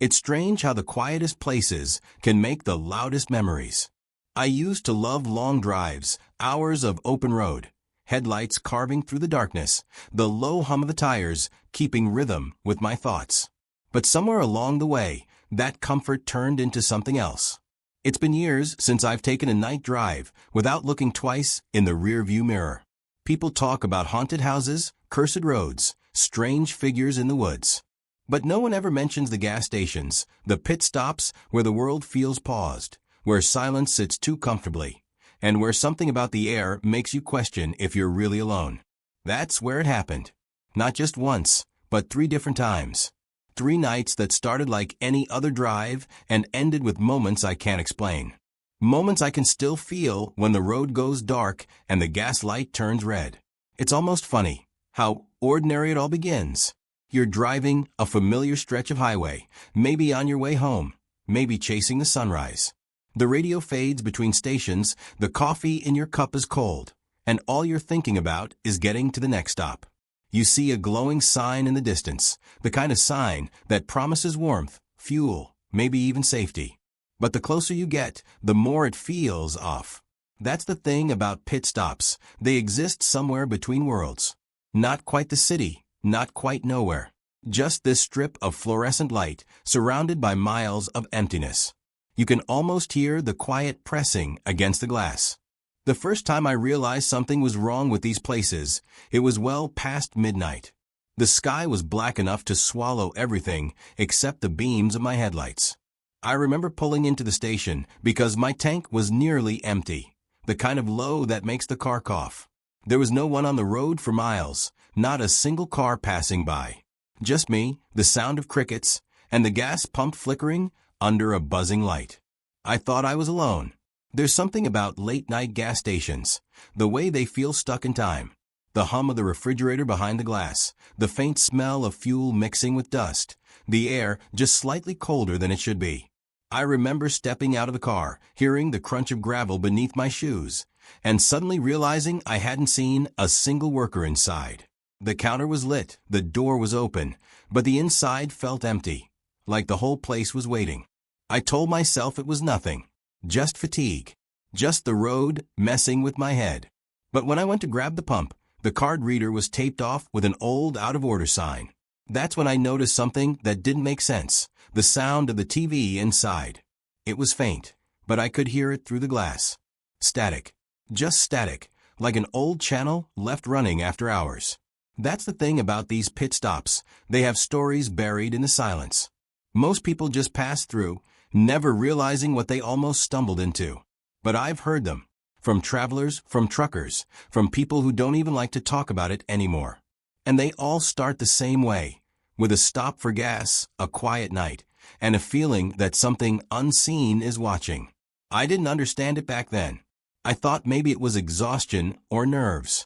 It's strange how the quietest places can make the loudest memories. I used to love long drives, hours of open road, headlights carving through the darkness, the low hum of the tires keeping rhythm with my thoughts. But somewhere along the way, that comfort turned into something else. It's been years since I've taken a night drive without looking twice in the rearview mirror. People talk about haunted houses, cursed roads, strange figures in the woods. But no one ever mentions the gas stations, the pit stops where the world feels paused, where silence sits too comfortably, and where something about the air makes you question if you're really alone. That's where it happened. Not just once, but 3 different times. 3 nights that started like any other drive and ended with moments I can't explain. Moments I can still feel when the road goes dark and the gas light turns red. It's almost funny how ordinary it all begins. You're driving a familiar stretch of highway, maybe on your way home, maybe chasing the sunrise. The radio fades between stations, the coffee in your cup is cold, and all you're thinking about is getting to the next stop. You see a glowing sign in the distance, the kind of sign that promises warmth, fuel, maybe even safety. But the closer you get, the more it feels off. That's the thing about pit stops. They exist somewhere between worlds. Not quite the city, not quite nowhere. Just this strip of fluorescent light, surrounded by miles of emptiness. You can almost hear the quiet pressing against the glass. The first time I realized something was wrong with these places, it was well past midnight. The sky was black enough to swallow everything except the beams of my headlights. I remember pulling into the station because my tank was nearly empty, the kind of low that makes the car cough. There was no one on the road for miles, not a single car passing by. Just me, the sound of crickets, and the gas pump flickering under a buzzing light. I thought I was alone. There's something about late-night gas stations, the way they feel stuck in time. The hum of the refrigerator behind the glass, the faint smell of fuel mixing with dust, the air just slightly colder than it should be. I remember stepping out of the car, hearing the crunch of gravel beneath my shoes, and suddenly realizing I hadn't seen a single worker inside. The counter was lit, the door was open, but the inside felt empty, like the whole place was waiting. I told myself it was nothing. Just fatigue. Just the road messing with my head. But when I went to grab the pump, the card reader was taped off with an old out-of-order sign. That's when I noticed something that didn't make sense. The sound of the TV inside. It was faint, but I could hear it through the glass. Static. Just static, like an old channel left running after hours. That's the thing about these pit stops. They have stories buried in the silence. Most people just pass through, never realizing what they almost stumbled into. But I've heard them. From travelers, from truckers, from people who don't even like to talk about it anymore. And they all start the same way, with a stop for gas, a quiet night, and a feeling that something unseen is watching. I didn't understand it back then. I thought maybe it was exhaustion or nerves.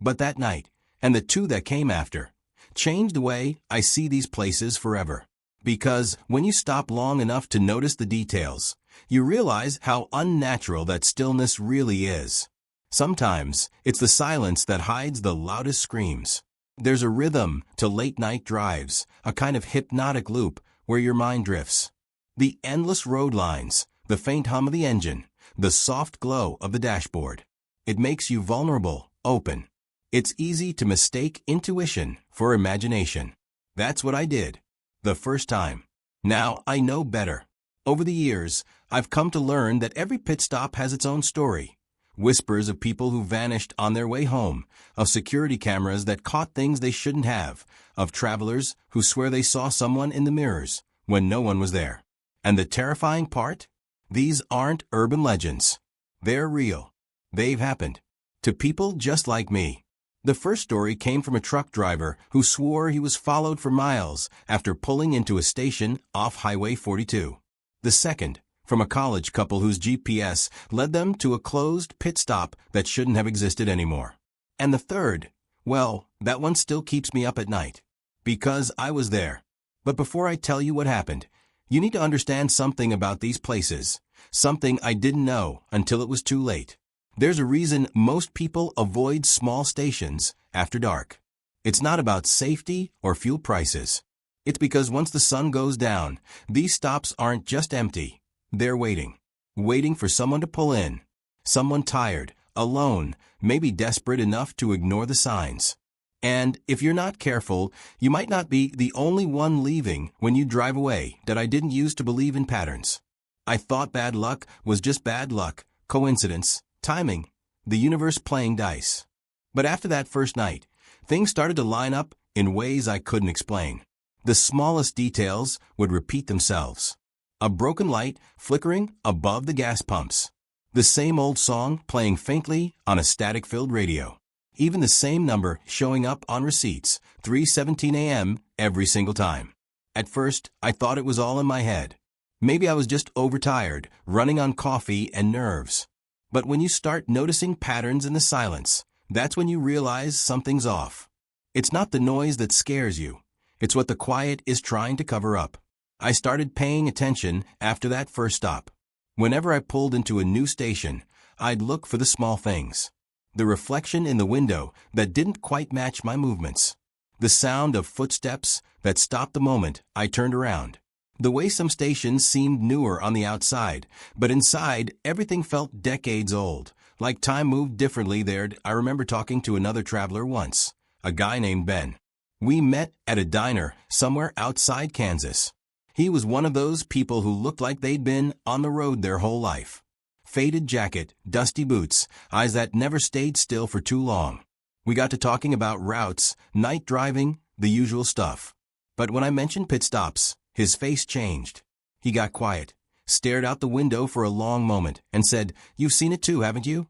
But that night, and the 2 that came after, changed the way I see these places forever. Because when you stop long enough to notice the details, you realize how unnatural that stillness really is. Sometimes, it's the silence that hides the loudest screams. There's a rhythm to late-night drives, a kind of hypnotic loop where your mind drifts. The endless road lines, the faint hum of the engine, the soft glow of the dashboard. It makes you vulnerable, open. It's easy to mistake intuition for imagination. That's what I did. The first time. Now I know better. Over the years, I've come to learn that every pit stop has its own story. Whispers of people who vanished on their way home, of security cameras that caught things they shouldn't have, of travelers who swear they saw someone in the mirrors when no one was there. And the terrifying part? These aren't urban legends. They're real. They've happened. To people just like me. The first story came from a truck driver who swore he was followed for miles after pulling into a station off Highway 42. The second, from a college couple whose GPS led them to a closed pit stop that shouldn't have existed anymore. And the third, well, that one still keeps me up at night. Because I was there. But before I tell you what happened, you need to understand something about these places. Something I didn't know until it was too late. There's a reason most people avoid small stations after dark. It's not about safety or fuel prices. It's because once the sun goes down, these stops aren't just empty. They're waiting. Waiting for someone to pull in. Someone tired, alone, maybe desperate enough to ignore the signs. And if you're not careful, you might not be the only one leaving when you drive away. That I didn't use to believe in patterns. I thought bad luck was just bad luck, coincidence, timing, the universe playing dice. But after that first night, things started to line up in ways I couldn't explain. The smallest details would repeat themselves. A broken light flickering above the gas pumps. The same old song playing faintly on a static-filled radio. Even the same number showing up on receipts, 3:17 a.m. every single time. At first, I thought it was all in my head. Maybe I was just overtired, running on coffee and nerves. But when you start noticing patterns in the silence, that's when you realize something's off. It's not the noise that scares you. It's what the quiet is trying to cover up. I started paying attention after that first stop. Whenever I pulled into a new station, I'd look for the small things. The reflection in the window that didn't quite match my movements. The sound of footsteps that stopped the moment I turned around. The way some stations seemed newer on the outside, but inside everything felt decades old, like time moved differently there. I remember talking to another traveler once, a guy named Ben. We met at a diner somewhere outside Kansas. He was one of those people who looked like they'd been on the road their whole life. Faded jacket, dusty boots, eyes that never stayed still for too long. We got to talking about routes, night driving, the usual stuff. But when I mentioned pit stops, his face changed. He got quiet, stared out the window for a long moment, and said, "You've seen it too, haven't you?"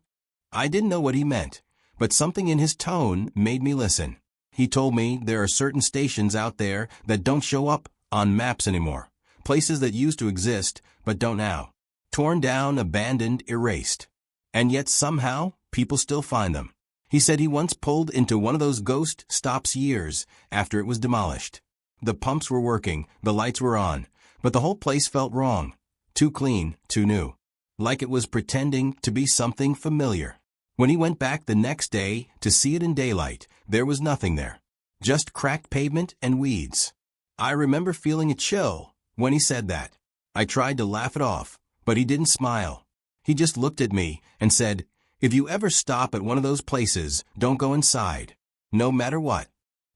I didn't know what he meant, but something in his tone made me listen. He told me there are certain stations out there that don't show up on maps anymore. Places that used to exist, but don't now. Torn down, abandoned, erased. And yet somehow, people still find them. He said he once pulled into one of those ghost stops years after it was demolished. The pumps were working, the lights were on, but the whole place felt wrong. Too clean, too new. Like it was pretending to be something familiar. When he went back the next day to see it in daylight, there was nothing there. Just cracked pavement and weeds. I remember feeling a chill when he said that. I tried to laugh it off, but he didn't smile. He just looked at me and said, "If you ever stop at one of those places, don't go inside. No matter what."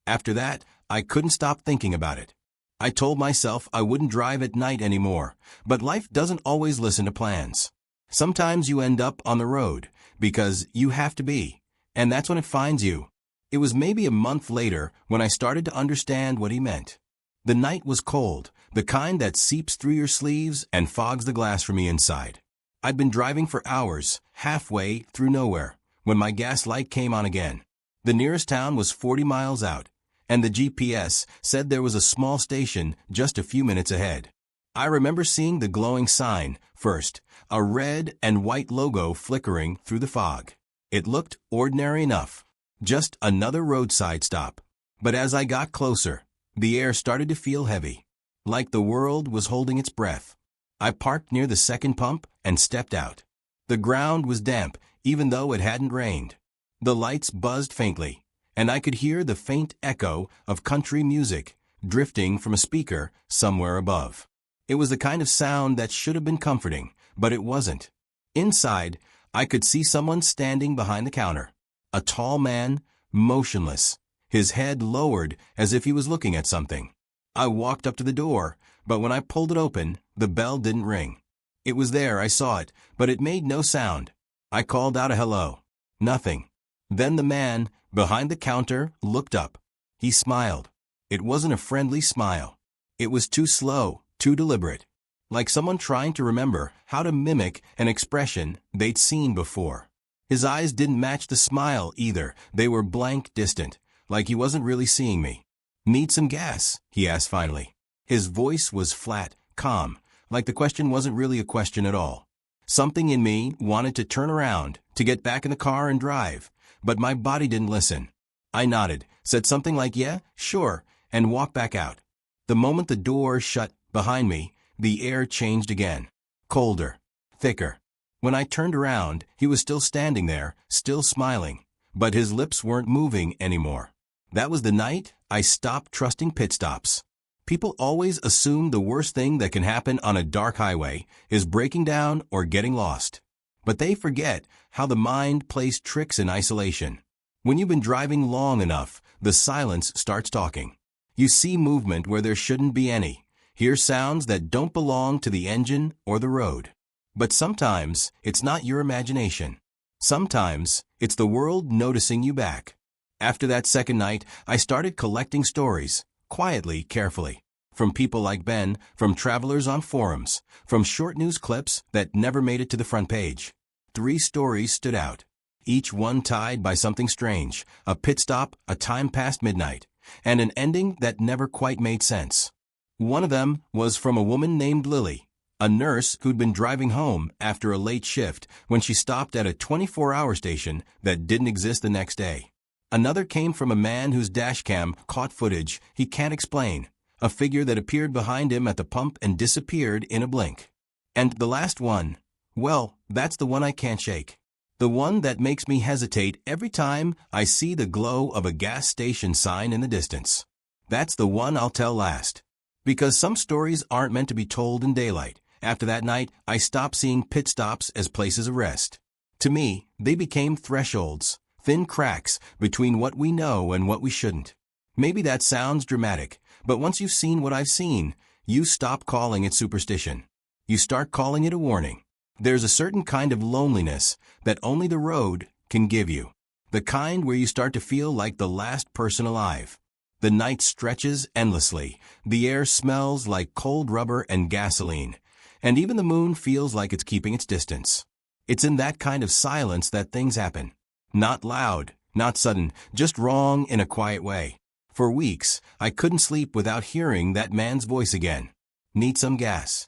After that, I couldn't stop thinking about it. I told myself I wouldn't drive at night anymore, but life doesn't always listen to plans. Sometimes you end up on the road, because you have to be, and that's when it finds you. It was maybe a month later when I started to understand what he meant. The night was cold, the kind that seeps through your sleeves and fogs the glass from the inside. I'd been driving for hours, halfway through nowhere, when my gas light came on again. The nearest town was 40 miles out, and the GPS said there was a small station just a few minutes ahead. I remember seeing the glowing sign first, a red and white logo flickering through the fog. It looked ordinary enough, just another roadside stop. But as I got closer, the air started to feel heavy, like the world was holding its breath. I parked near the second pump and stepped out. The ground was damp, even though it hadn't rained. The lights buzzed faintly, and I could hear the faint echo of country music drifting from a speaker somewhere above. It was the kind of sound that should have been comforting, but it wasn't. Inside, I could see someone standing behind the counter. A tall man, motionless, his head lowered as if he was looking at something. I walked up to the door, but when I pulled it open, the bell didn't ring. It was there, I saw it, but it made no sound. I called out a hello. Nothing. Then the man, behind the counter, looked up. He smiled. It wasn't a friendly smile. It was too slow, too deliberate. Like someone trying to remember how to mimic an expression they'd seen before. His eyes didn't match the smile either. They were blank, distant, like he wasn't really seeing me. "Need some gas?" he asked finally. His voice was flat, calm, like the question wasn't really a question at all. Something in me wanted to turn around, to get back in the car and drive, but my body didn't listen. I nodded, said something like, "Yeah, sure," and walked back out. The moment the door shut behind me, the air changed again. Colder, thicker. When I turned around, he was still standing there, still smiling, but his lips weren't moving anymore. That was the night I stopped trusting pit stops. People always assume the worst thing that can happen on a dark highway is breaking down or getting lost. But they forget how the mind plays tricks in isolation. When you've been driving long enough, the silence starts talking. You see movement where there shouldn't be any, hear sounds that don't belong to the engine or the road. But sometimes it's not your imagination. Sometimes it's the world noticing you back. After that second night, I started collecting stories, quietly, carefully. From people like Ben, from travelers on forums, from short news clips that never made it to the front page. 3 stories stood out, each one tied by something strange, a pit stop, a time past midnight, and an ending that never quite made sense. One of them was from a woman named Lily, a nurse who'd been driving home after a late shift when she stopped at a 24-hour station that didn't exist the next day. Another came from a man whose dashcam caught footage he can't explain, a figure that appeared behind him at the pump and disappeared in a blink. And the last one, well, that's the one I can't shake. The one that makes me hesitate every time I see the glow of a gas station sign in the distance. That's the one I'll tell last. Because some stories aren't meant to be told in daylight. After that night, I stopped seeing pit stops as places of rest. To me, they became thresholds, thin cracks between what we know and what we shouldn't. Maybe that sounds dramatic, but once you've seen what I've seen, you stop calling it superstition. You start calling it a warning. There's a certain kind of loneliness that only the road can give you. The kind where you start to feel like the last person alive. The night stretches endlessly. The air smells like cold rubber and gasoline. And even the moon feels like it's keeping its distance. It's in that kind of silence that things happen. Not loud, not sudden, just wrong in a quiet way. For weeks, I couldn't sleep without hearing that man's voice again. Need some gas?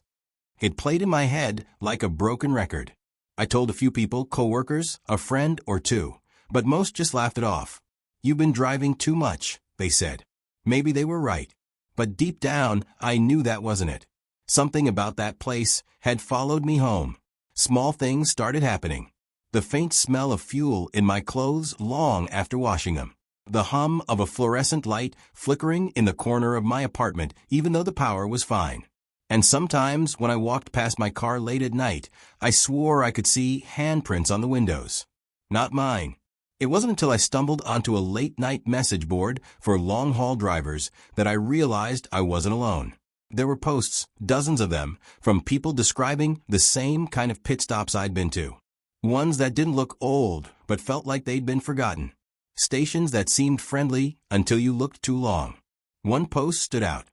It played in my head like a broken record. I told a few people, coworkers, a friend or two, but most just laughed it off. You've been driving too much, they said. Maybe they were right. But deep down, I knew that wasn't it. Something about that place had followed me home. Small things started happening. The faint smell of fuel in my clothes long after washing them. The hum of a fluorescent light flickering in the corner of my apartment even though the power was fine. And sometimes when I walked past my car late at night, I swore I could see handprints on the windows. Not mine. It wasn't until I stumbled onto a late-night message board for long-haul drivers that I realized I wasn't alone. There were posts, dozens of them, from people describing the same kind of pit stops I'd been to. Ones that didn't look old, but felt like they'd been forgotten. Stations that seemed friendly until you looked too long. One post stood out.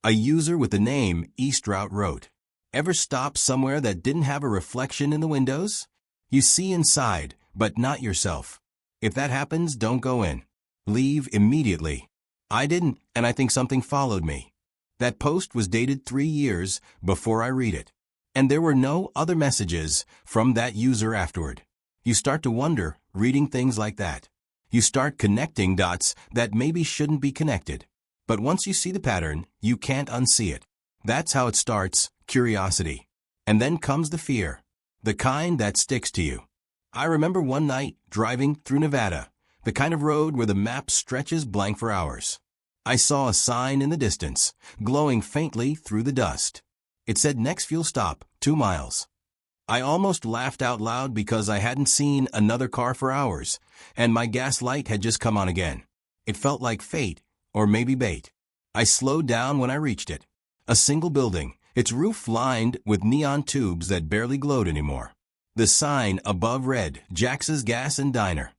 A user with the name East Route wrote, "Ever stop somewhere that didn't have a reflection in the windows? You see inside, but not yourself. If that happens, don't go in. Leave immediately." I didn't, and I think something followed me. That post was dated 3 years before I read it. And there were no other messages from that user afterward. You start to wonder, reading things like that. You start connecting dots that maybe shouldn't be connected. But once you see the pattern, you can't unsee it. That's how it starts, curiosity. And then comes the fear, the kind that sticks to you. I remember one night driving through Nevada, the kind of road where the map stretches blank for hours. I saw a sign in the distance, glowing faintly through the dust. It said next fuel stop, 2 miles. I almost laughed out loud because I hadn't seen another car for hours, and my gas light had just come on again. It felt like fate, or maybe bait. I slowed down when I reached it. A single building, its roof lined with neon tubes that barely glowed anymore. The sign above read, "Jax's Gas and Diner."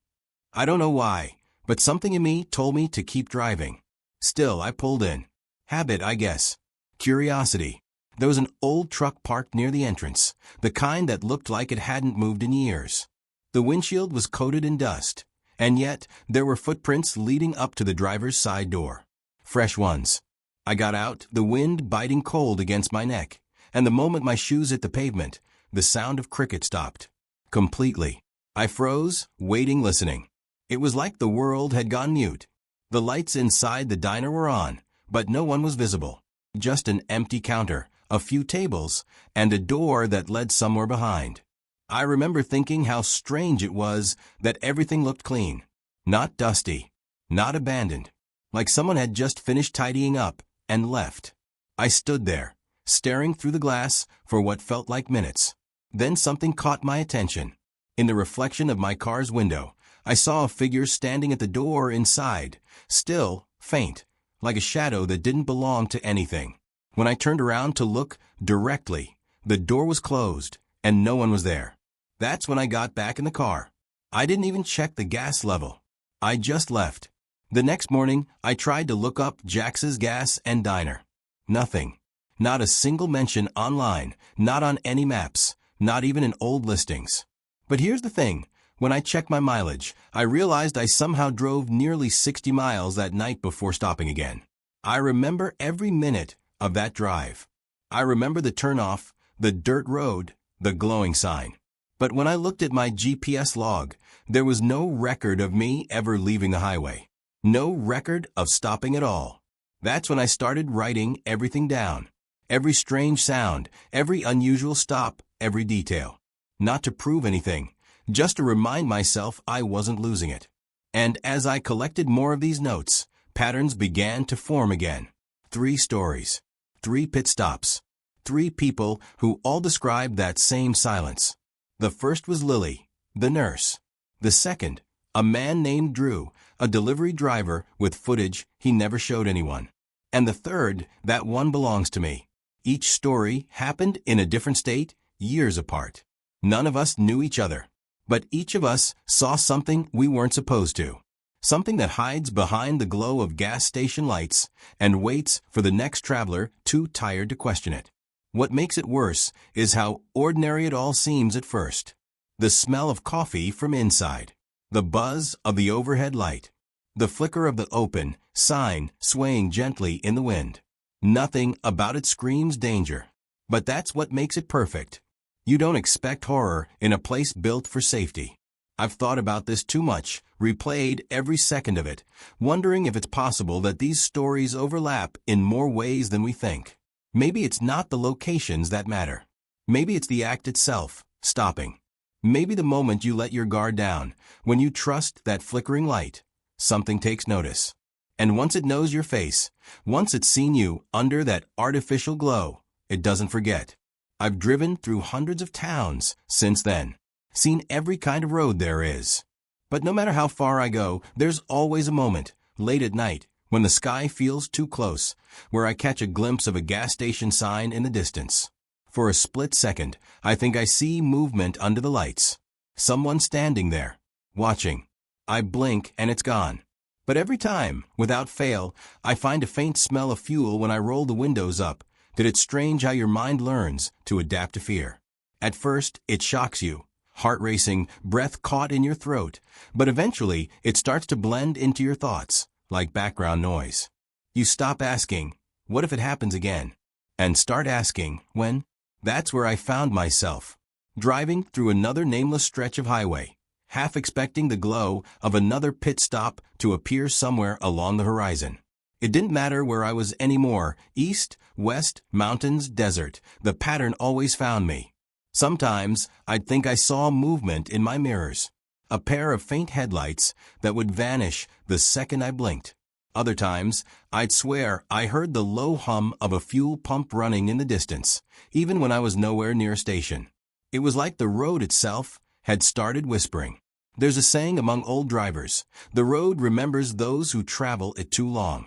I don't know why, but something in me told me to keep driving. Still, I pulled in. Habit, I guess. Curiosity. There was an old truck parked near the entrance, the kind that looked like it hadn't moved in years. The windshield was coated in dust, and yet there were footprints leading up to the driver's side door. Fresh ones. I got out, the wind biting cold against my neck, and the moment my shoes hit the pavement, the sound of cricket stopped. Completely. I froze, waiting, listening. It was like the world had gone mute. The lights inside the diner were on, but no one was visible. Just an empty counter, a few tables, and a door that led somewhere behind. I remember thinking how strange it was that everything looked clean. Not dusty. Not abandoned. Like someone had just finished tidying up, and left. I stood there, staring through the glass for what felt like minutes. Then something caught my attention. In the reflection of my car's window, I saw a figure standing at the door inside, still, faint, like a shadow that didn't belong to anything. When I turned around to look directly, the door was closed, and no one was there. That's when I got back in the car. I didn't even check the gas level. I just left. The next morning, I tried to look up Jax's Gas and Diner. Nothing. Not a single mention online, not on any maps, not even in old listings. But here's the thing. When I checked my mileage, I realized I somehow drove nearly 60 miles that night before stopping again. I remember every minute of that drive. I remember the turnoff, the dirt road, the glowing sign. But when I looked at my GPS log, there was no record of me ever leaving the highway. No record of stopping at all. That's when I started writing everything down. Every strange sound, every unusual stop, every detail. Not to prove anything, just to remind myself I wasn't losing it. And as I collected more of these notes, patterns began to form again. 3 stories, 3 pit stops, 3 people who all described that same silence. The first was Lily, the nurse. The second, a man named Drew, a delivery driver with footage he never showed anyone. And the third, that one belongs to me. Each story happened in a different state, years apart. None of us knew each other, but each of us saw something we weren't supposed to. Something that hides behind the glow of gas station lights and waits for the next traveler too tired to question it. What makes it worse is how ordinary it all seems at first. The smell of coffee from inside, the buzz of the overhead light, the flicker of the open sign swaying gently in the wind. Nothing about it screams danger. But that's what makes it perfect. You don't expect horror in a place built for safety. I've thought about this too much, replayed every second of it, wondering if it's possible that these stories overlap in more ways than we think. Maybe it's not the locations that matter. Maybe it's the act itself, stopping. Maybe the moment you let your guard down, when you trust that flickering light, something takes notice. And once it knows your face, once it's seen you under that artificial glow, it doesn't forget. I've driven through hundreds of towns since then, seen every kind of road there is. But no matter how far I go, there's always a moment, late at night, when the sky feels too close, where I catch a glimpse of a gas station sign in the distance. For a split second, I think I see movement under the lights. Someone standing there, watching. I blink and it's gone. But every time, without fail, I find a faint smell of fuel when I roll the windows up. That it's strange how your mind learns to adapt to fear. At first, it shocks you, heart racing, breath caught in your throat, but eventually it starts to blend into your thoughts, like background noise. You stop asking, what if it happens again? And start asking, when? That's where I found myself, driving through another nameless stretch of highway, half expecting the glow of another pit stop to appear somewhere along the horizon. It didn't matter where I was anymore, east, west, mountains, desert, the pattern always found me. Sometimes I'd think I saw movement in my mirrors, a pair of faint headlights that would vanish the second I blinked. Other times, I'd swear I heard the low hum of a fuel pump running in the distance, even when I was nowhere near a station. It was like the road itself had started whispering. There's a saying among old drivers, the road remembers those who travel it too long.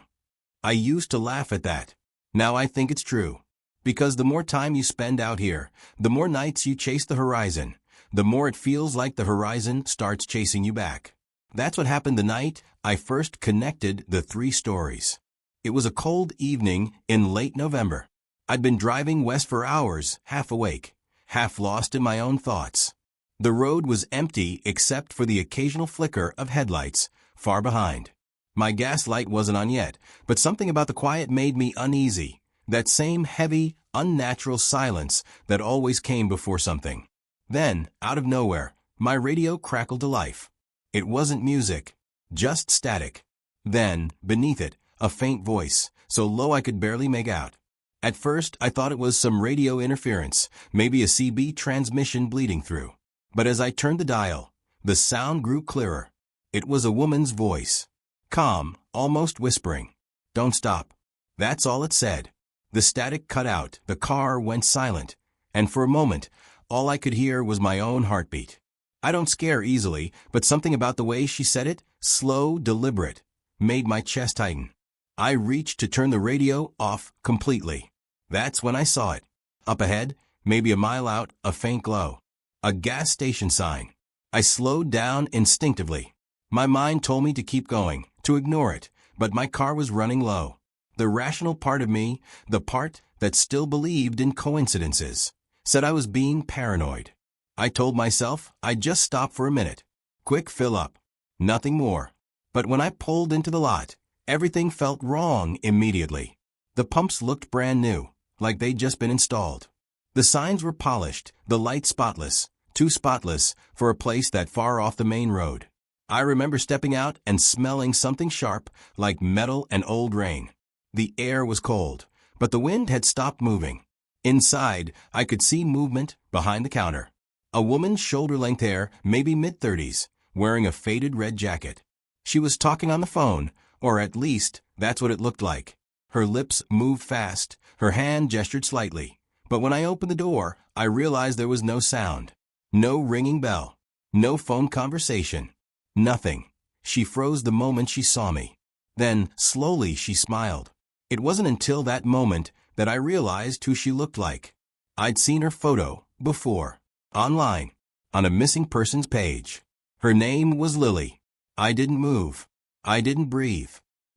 I used to laugh at that. Now I think it's true. Because the more time you spend out here, the more nights you chase the horizon, the more it feels like the horizon starts chasing you back. That's what happened the night I first connected the 3 stories. It was a cold evening in late November. I'd been driving west for hours, half awake, half lost in my own thoughts. The road was empty except for the occasional flicker of headlights far behind. My gas light wasn't on yet, but something about the quiet made me uneasy. That same heavy, unnatural silence that always came before something. Then, out of nowhere, my radio crackled to life. It wasn't music, just static. Then, beneath it, a faint voice, so low I could barely make out. At first, I thought it was some radio interference, maybe a CB transmission bleeding through. But as I turned the dial, the sound grew clearer. It was a woman's voice. Calm, almost whispering. Don't stop. That's all it said. The static cut out, the car went silent, and for a moment, all I could hear was my own heartbeat. I don't scare easily, but something about the way she said it, slow, deliberate, made my chest tighten. I reached to turn the radio off completely. That's when I saw it. Up ahead, maybe a mile out, a faint glow. A gas station sign. I slowed down instinctively. My mind told me to keep going, to ignore it, but my car was running low. The rational part of me, the part that still believed in coincidences, said I was being paranoid. I told myself I'd just stop for a minute. Quick fill up. Nothing more. But when I pulled into the lot, everything felt wrong immediately. The pumps looked brand new, like they'd just been installed. The signs were polished, the lights spotless, too spotless for a place that far off the main road. I remember stepping out and smelling something sharp, like metal and old rain. The air was cold, but the wind had stopped moving. Inside, I could see movement behind the counter. A woman's shoulder-length hair, maybe mid-30s, wearing a faded red jacket. She was talking on the phone, or at least, that's what it looked like. Her lips moved fast, her hand gestured slightly. But when I opened the door, I realized there was no sound. No ringing bell. No phone conversation. Nothing. She froze the moment she saw me. Then, slowly, she smiled. It wasn't until that moment that I realized who she looked like. I'd seen her photo before. Online, on a missing persons page. Her name was Lily. I didn't move. I didn't breathe.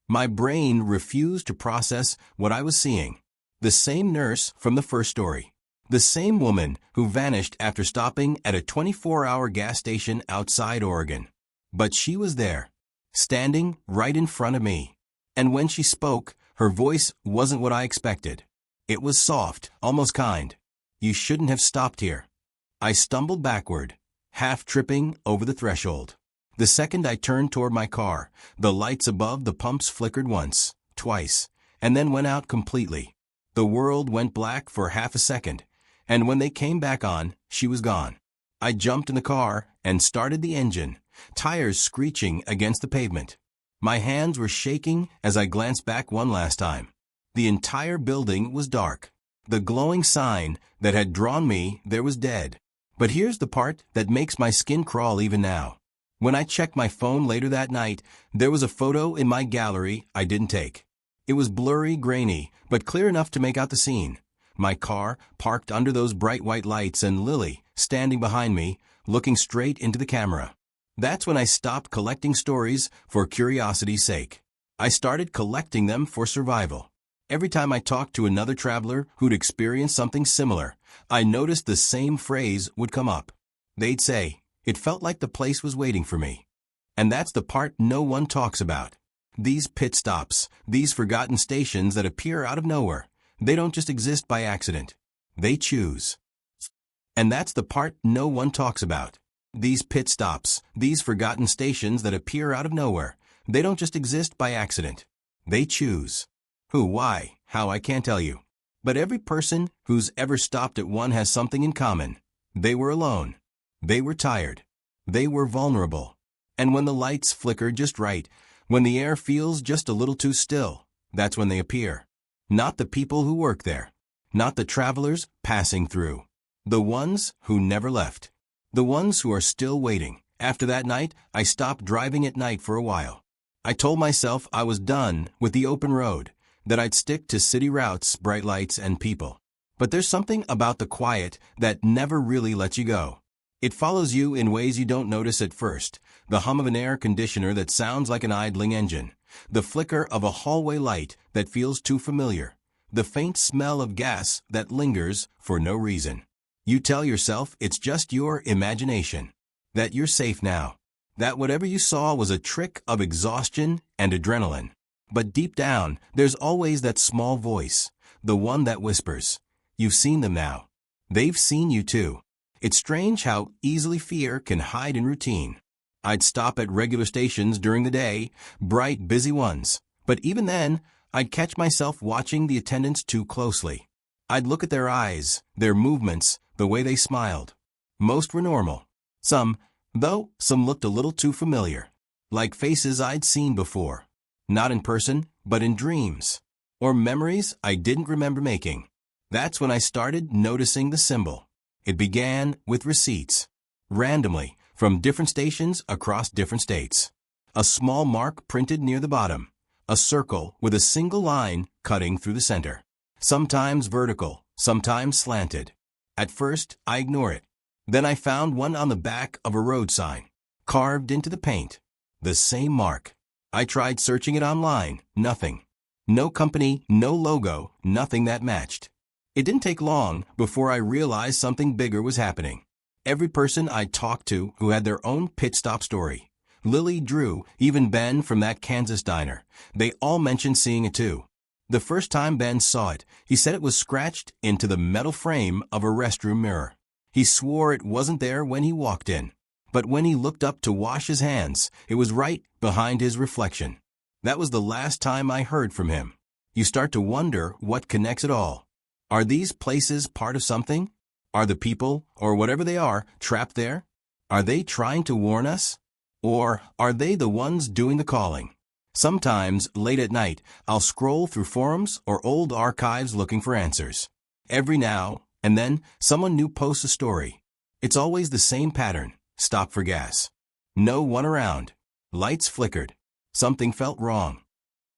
My brain refused to process what I was seeing. The same nurse from the first story. The same woman who vanished after stopping at a 24-hour gas station outside Oregon. But she was there, standing right in front of me. And when she spoke, her voice wasn't what I expected. It was soft, almost kind. You shouldn't have stopped here. I stumbled backward, half tripping over the threshold. The second I turned toward my car, the lights above the pumps flickered once, twice, and then went out completely. The world went black for half a second, and when they came back on, she was gone. I jumped in the car and started the engine, tires screeching against the pavement. My hands were shaking as I glanced back one last time. The entire building was dark. The glowing sign that had drawn me there was dead. But here's the part that makes my skin crawl even now. When I checked my phone later that night, there was a photo in my gallery I didn't take. It was blurry, grainy, but clear enough to make out the scene. My car, parked under those bright white lights, and Lily, standing behind me, looking straight into the camera. That's when I stopped collecting stories for curiosity's sake. I started collecting them for survival. Every time I talked to another traveler who'd experienced something similar, I noticed the same phrase would come up. They'd say, "It felt like the place was waiting for me." And that's the part no one talks about. These pit stops, these forgotten stations that appear out of nowhere, they don't just exist by accident. They choose. And that's the part no one talks about. These pit stops, these forgotten stations that appear out of nowhere, they don't just exist by accident. They choose. Who, why, how, I can't tell you. But every person who's ever stopped at one has something in common. They were alone. They were tired. They were vulnerable. And when the lights flicker just right, when the air feels just a little too still, that's when they appear. Not the people who work there. Not the travelers passing through. The ones who never left. The ones who are still waiting. After that night, I stopped driving at night for a while. I told myself I was done with the open road, that I'd stick to city routes, bright lights, and people. But there's something about the quiet that never really lets you go. It follows you in ways you don't notice at first. The hum of an air conditioner that sounds like an idling engine. The flicker of a hallway light that feels too familiar. The faint smell of gas that lingers for no reason. You tell yourself it's just your imagination. That you're safe now. That whatever you saw was a trick of exhaustion and adrenaline. But deep down, there's always that small voice. The one that whispers. You've seen them now. They've seen you too. It's strange how easily fear can hide in routine. I'd stop at regular stations during the day, bright, busy ones. But even then, I'd catch myself watching the attendants too closely. I'd look at their eyes, their movements, the way they smiled. Most were normal. Some looked a little too familiar. Like faces I'd seen before. Not in person, but in dreams. or memories I didn't remember making. That's when I started noticing the symbol. It began with receipts, randomly, from different stations across different states. A small mark printed near the bottom, a circle with a single line cutting through the center. Sometimes vertical, sometimes slanted. At first, I ignore it. Then I found one on the back of a road sign, carved into the paint. The same mark. I tried searching it online, nothing. No company, no logo, nothing that matched. It didn't take long before I realized something bigger was happening. Every person I talked to who had their own pit stop story. Lily, Drew, even Ben from that Kansas diner. They all mentioned seeing it too. The first time Ben saw it, he said it was scratched into the metal frame of a restroom mirror. He swore it wasn't there when he walked in. But when he looked up to wash his hands, it was right behind his reflection. That was the last time I heard from him. You start to wonder what connects it all. Are these places part of something? Are the people, or whatever they are, trapped there? Are they trying to warn us? Or are they the ones doing the calling? Sometimes, late at night, I'll scroll through forums or old archives looking for answers. Every now and then, someone new posts a story. It's always the same pattern. Stop for gas. No one around. Lights flickered. Something felt wrong.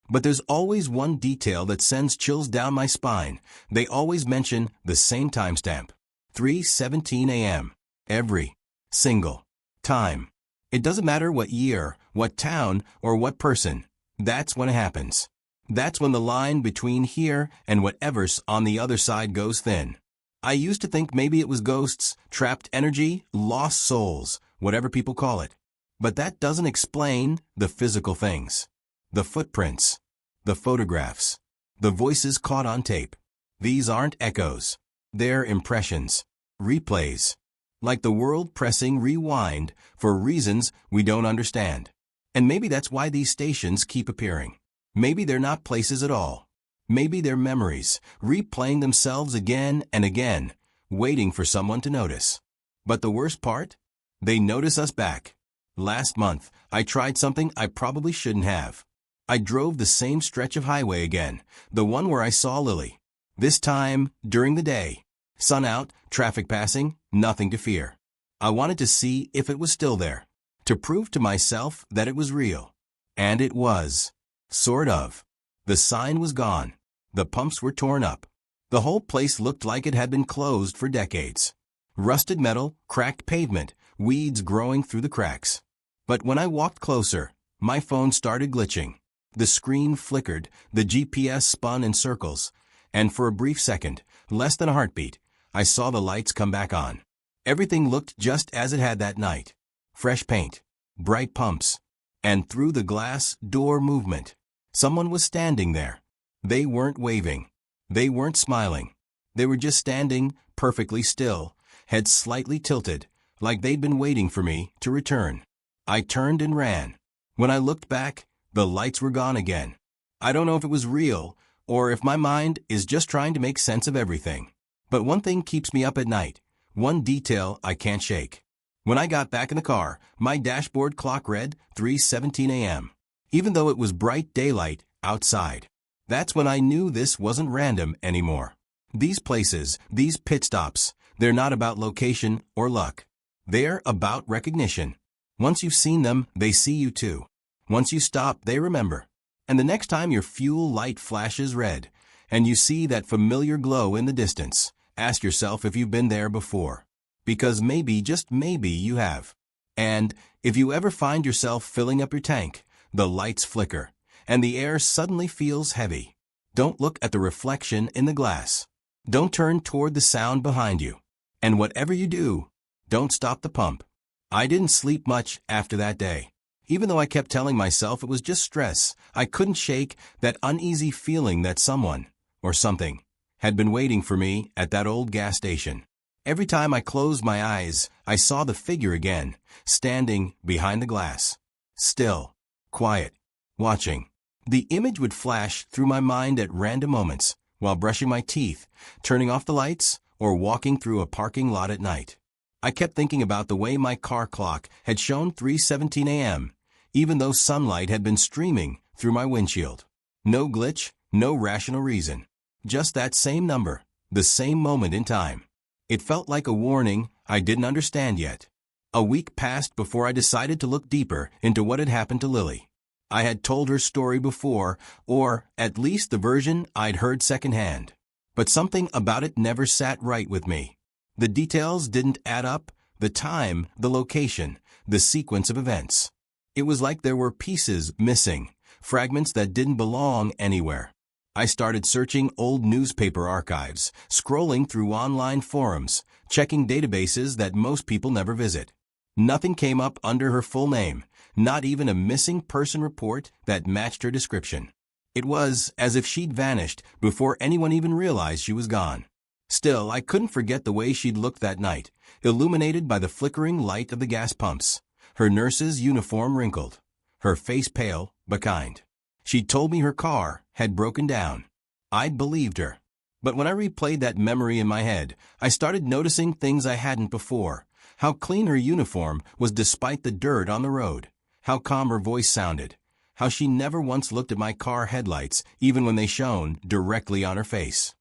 But there's always one detail that sends chills down my spine. They always mention the same timestamp. 3:17 a.m. Every single time. It doesn't matter what year, what town, or what person. That's when it happens. That's when the line between here and whatever's on the other side goes thin. I used to think maybe it was ghosts, trapped energy, lost souls, whatever people call it. But that doesn't explain the physical things. The footprints, the photographs, the voices caught on tape. These aren't echoes. They're impressions, replays. Like the world pressing rewind for reasons we don't understand. And maybe that's why these stations keep appearing. Maybe they're not places at all. Maybe they're memories, replaying themselves again and again, waiting for someone to notice. But the worst part? They notice us back. Last month, I tried something I probably shouldn't have. I drove the same stretch of highway again, the one where I saw Lily. This time, during the day. Sun out, traffic passing, nothing to fear. I wanted to see if it was still there, to prove to myself that it was real. And it was. Sort of. The sign was gone. The pumps were torn up. The whole place looked like it had been closed for decades. Rusted metal, cracked pavement, weeds growing through the cracks. But when I walked closer, my phone started glitching. The screen flickered, the GPS spun in circles, and for a brief second, less than a heartbeat, I saw the lights come back on. Everything looked just as it had that night. Fresh paint, bright pumps, and through the glass door movement. Someone was standing there. They weren't waving. They weren't smiling. They were just standing, perfectly still, head slightly tilted, like they'd been waiting for me to return. I turned and ran. When I looked back, the lights were gone again. I don't know if it was real, or if my mind is just trying to make sense of everything. But one thing keeps me up at night, one detail I can't shake. When I got back in the car, my dashboard clock read 3:17 a.m., even though it was bright daylight outside. That's when I knew this wasn't random anymore. These places, these pit stops, they're not about location or luck. They're about recognition. Once you've seen them, they see you too. Once you stop, they remember. And the next time your fuel light flashes red, and you see that familiar glow in the distance, ask yourself if you've been there before. Because maybe, just maybe, you have. And if you ever find yourself filling up your tank, the lights flicker, and the air suddenly feels heavy. Don't look at the reflection in the glass. Don't turn toward the sound behind you. And whatever you do, don't stop the pump. I didn't sleep much after that day. Even though I kept telling myself it was just stress, I couldn't shake that uneasy feeling that someone, or something, had been waiting for me at that old gas station. Every time I closed my eyes, I saw the figure again, standing behind the glass. Still, quiet, watching. The image would flash through my mind at random moments, while brushing my teeth, turning off the lights, or walking through a parking lot at night. I kept thinking about the way my car clock had shown 3:17 a.m., even though sunlight had been streaming through my windshield. No glitch, No rational reason. Just that same number, the same moment in time. It felt like a warning I didn't understand yet. A week passed before I decided to look deeper into what had happened to Lily. I had told her story before, or at least the version I'd heard secondhand. But something about it never sat right with me. The details didn't add up, the time, the location, the sequence of events. It was like there were pieces missing, fragments that didn't belong anywhere. I started searching old newspaper archives, scrolling through online forums, checking databases that most people never visit. Nothing came up under her full name, not even a missing person report that matched her description. It was as if she'd vanished before anyone even realized she was gone. Still, I couldn't forget the way she'd looked that night, illuminated by the flickering light of the gas pumps. Her nurse's uniform wrinkled, her face pale but kind. She'd told me her car had broken down. I'd believed her. But when I replayed that memory in my head, I started noticing things I hadn't before. How clean her uniform was despite the dirt on the road. How calm her voice sounded. How she never once looked at my car headlights, even when they shone directly on her face.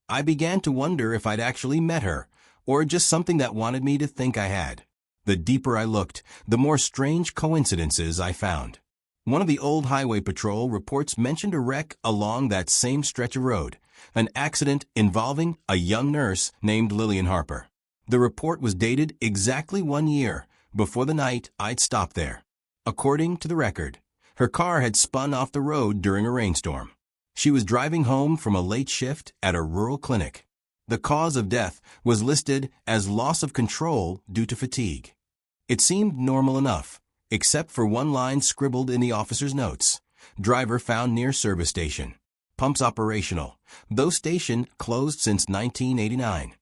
I began to wonder if I'd actually met her, or just something that wanted me to think I had. The deeper I looked, the more strange coincidences I found. One of the old highway patrol reports mentioned a wreck along that same stretch of road, an accident involving a young nurse named Lillian Harper. The report was dated exactly 1 year before the night I'd stopped there. According to the record, her car had spun off the road during a rainstorm. She was driving home from a late shift at a rural clinic. The cause of death was listed as loss of control due to fatigue. It seemed normal enough, except for one line scribbled in the officer's notes. Driver found near service station. Pumps operational, though station closed since 1989.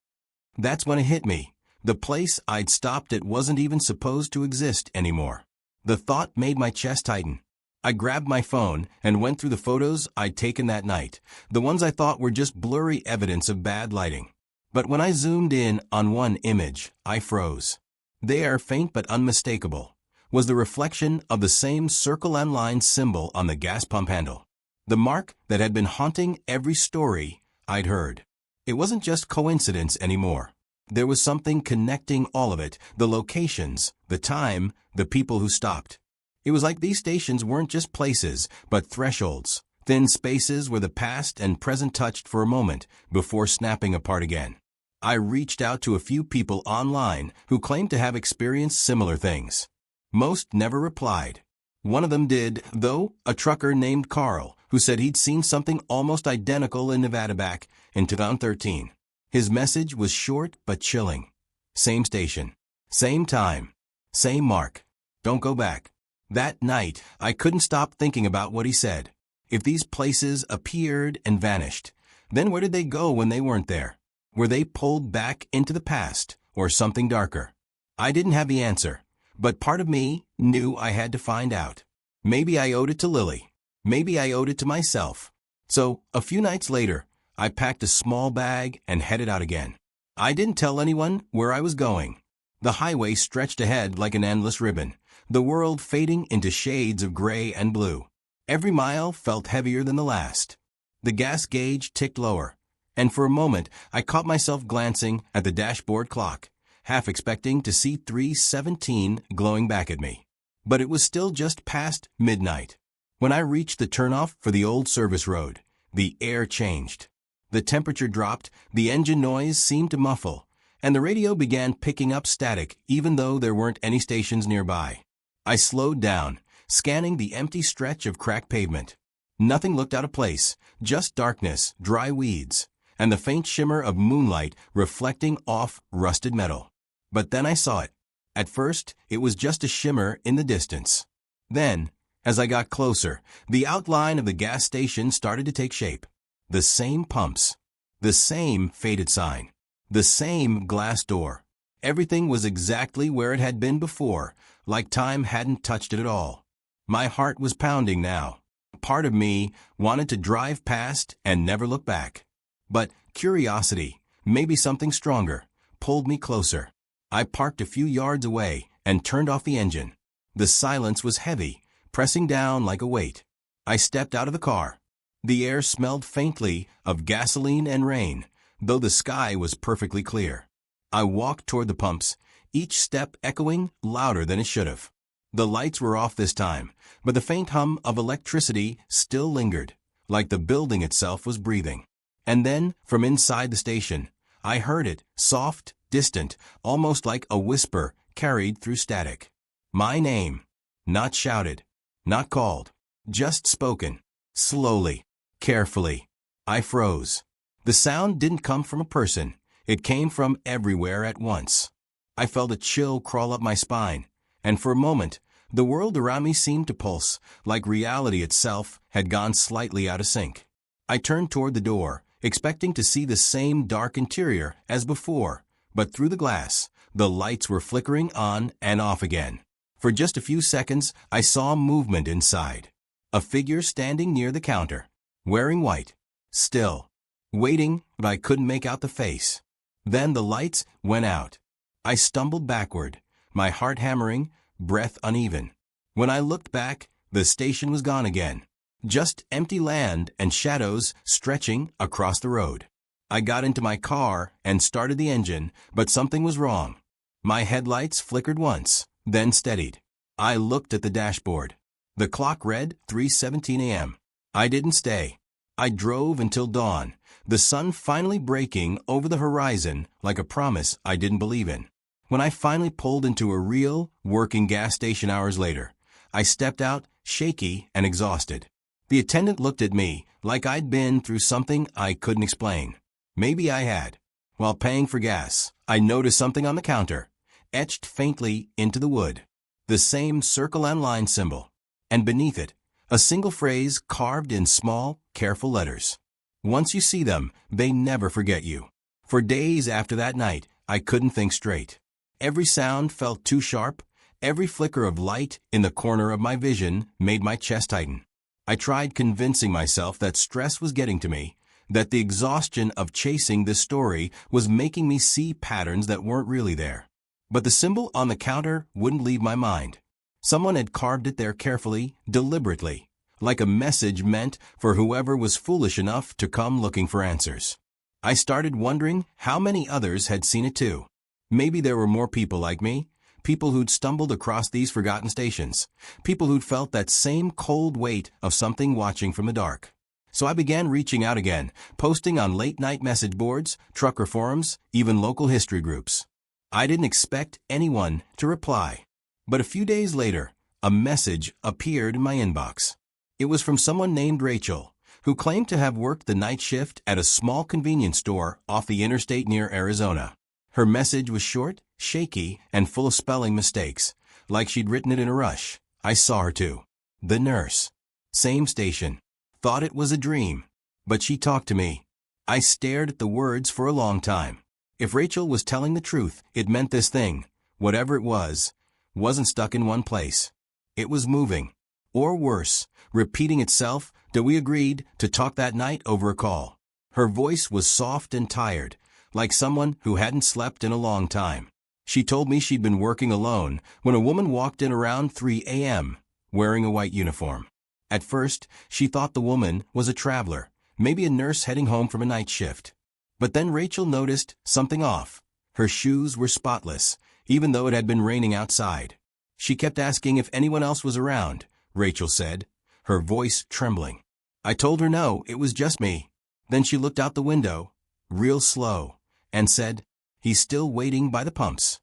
That's when it hit me. The place I'd stopped at wasn't even supposed to exist anymore. The thought made my chest tighten. I grabbed my phone and went through the photos I'd taken that night, the ones I thought were just blurry evidence of bad lighting. But when I zoomed in on one image, I froze. There, faint but unmistakable, was the reflection of the same circle and line symbol on the gas pump handle. The mark that had been haunting every story I'd heard. It wasn't just coincidence anymore. There was something connecting all of it, the locations, the time, the people who stopped. It was like these stations weren't just places, but thresholds, thin spaces where the past and present touched for a moment before snapping apart again. I reached out to a few people online who claimed to have experienced similar things. Most never replied. One of them did, though, a trucker named Carl, who said he'd seen something almost identical in Nevada back in 2013. His message was short but chilling. Same station, same time, same mark. Don't go back. That night, I couldn't stop thinking about what he said. If these places appeared and vanished, then where did they go when they weren't there? Were they pulled back into the past, or something darker? I didn't have the answer, but part of me knew I had to find out. Maybe I owed it to Lily. Maybe I owed it to myself. So, a few nights later, I packed a small bag and headed out again. I didn't tell anyone where I was going. The highway stretched ahead like an endless ribbon, the world fading into shades of gray and blue. Every mile felt heavier than the last. The gas gauge ticked lower, and for a moment I caught myself glancing at the dashboard clock, half expecting to see 3:17 glowing back at me. But it was still just past midnight. When I reached the turnoff for the old service road, the air changed. The temperature dropped, the engine noise seemed to muffle, and the radio began picking up static even though there weren't any stations nearby. I slowed down, scanning the empty stretch of cracked pavement. Nothing looked out of place, just darkness, dry weeds, and the faint shimmer of moonlight reflecting off rusted metal. But then I saw it. At first, it was just a shimmer in the distance. Then, as I got closer, the outline of the gas station started to take shape. The same pumps, the same faded sign, the same glass door. Everything was exactly where it had been before, like time hadn't touched it at all. My heart was pounding now. Part of me wanted to drive past and never look back. But curiosity, maybe something stronger, pulled me closer. I parked a few yards away and turned off the engine. The silence was heavy, pressing down like a weight. I stepped out of the car. The air smelled faintly of gasoline and rain, though the sky was perfectly clear. I walked toward the pumps, each step echoing louder than it should have. The lights were off this time, but the faint hum of electricity still lingered, like the building itself was breathing. And then, from inside the station, I heard it, soft, distant, almost like a whisper carried through static. My name. Not shouted, not called, just spoken, slowly, carefully. I froze. The sound didn't come from a person. It came from everywhere at once. I felt a chill crawl up my spine, and for a moment, the world around me seemed to pulse, like reality itself had gone slightly out of sync. I turned toward the door, expecting to see the same dark interior as before, but through the glass, the lights were flickering on and off again. For just a few seconds, I saw movement inside. A figure standing near the counter, wearing white, still, waiting, but I couldn't make out the face. Then the lights went out. I stumbled backward, my heart hammering, breath uneven. When I looked back, the station was gone again. Just empty land and shadows stretching across the road. I got into my car and started the engine, but something was wrong. My headlights flickered once, then steadied. I looked at the dashboard. The clock read 3:17 a.m. I didn't stay. I drove until dawn, the sun finally breaking over the horizon like a promise I didn't believe in. When I finally pulled into a real, working gas station hours later, I stepped out, shaky and exhausted. The attendant looked at me like I'd been through something I couldn't explain. Maybe I had. While paying for gas, I noticed something on the counter, etched faintly into the wood. The same circle and line symbol. And beneath it, a single phrase carved in small, careful letters. Once you see them, they never forget you. For days after that night, I couldn't think straight. Every sound felt too sharp. Every flicker of light in the corner of my vision made my chest tighten. I tried convincing myself that stress was getting to me, that the exhaustion of chasing this story was making me see patterns that weren't really there. But the symbol on the counter wouldn't leave my mind. Someone had carved it there carefully, deliberately, like a message meant for whoever was foolish enough to come looking for answers. I started wondering how many others had seen it too. Maybe there were more people like me, people who'd stumbled across these forgotten stations, people who'd felt that same cold weight of something watching from the dark. So I began reaching out again, posting on late-night message boards, trucker forums, even local history groups. I didn't expect anyone to reply. But a few days later, a message appeared in my inbox. It was from someone named Rachel, who claimed to have worked the night shift at a small convenience store off the interstate near Arizona. Her message was short, shaky, and full of spelling mistakes, like she'd written it in a rush. I saw her too. The nurse. Same station. Thought it was a dream. But she talked to me. I stared at the words for a long time. If Rachel was telling the truth, it meant this thing, whatever it was, wasn't stuck in one place. It was moving. Or worse, repeating itself, till we agreed to talk that night over a call. Her voice was soft and tired, like someone who hadn't slept in a long time. She told me she'd been working alone when a woman walked in around 3 a.m., wearing a white uniform. At first, she thought the woman was a traveler, maybe a nurse heading home from a night shift. But then Rachel noticed something off. Her shoes were spotless, even though it had been raining outside. She kept asking if anyone else was around, Rachel said, her voice trembling. I told her no, it was just me. Then she looked out the window, real slow, and said, "He's still waiting by the pumps."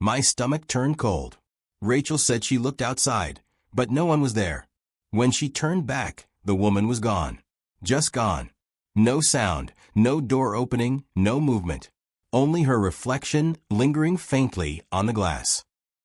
My stomach turned cold. Rachel said she looked outside, but no one was there. When she turned back, the woman was gone. Just gone. No sound, no door opening, no movement. Only her reflection lingering faintly on the glass.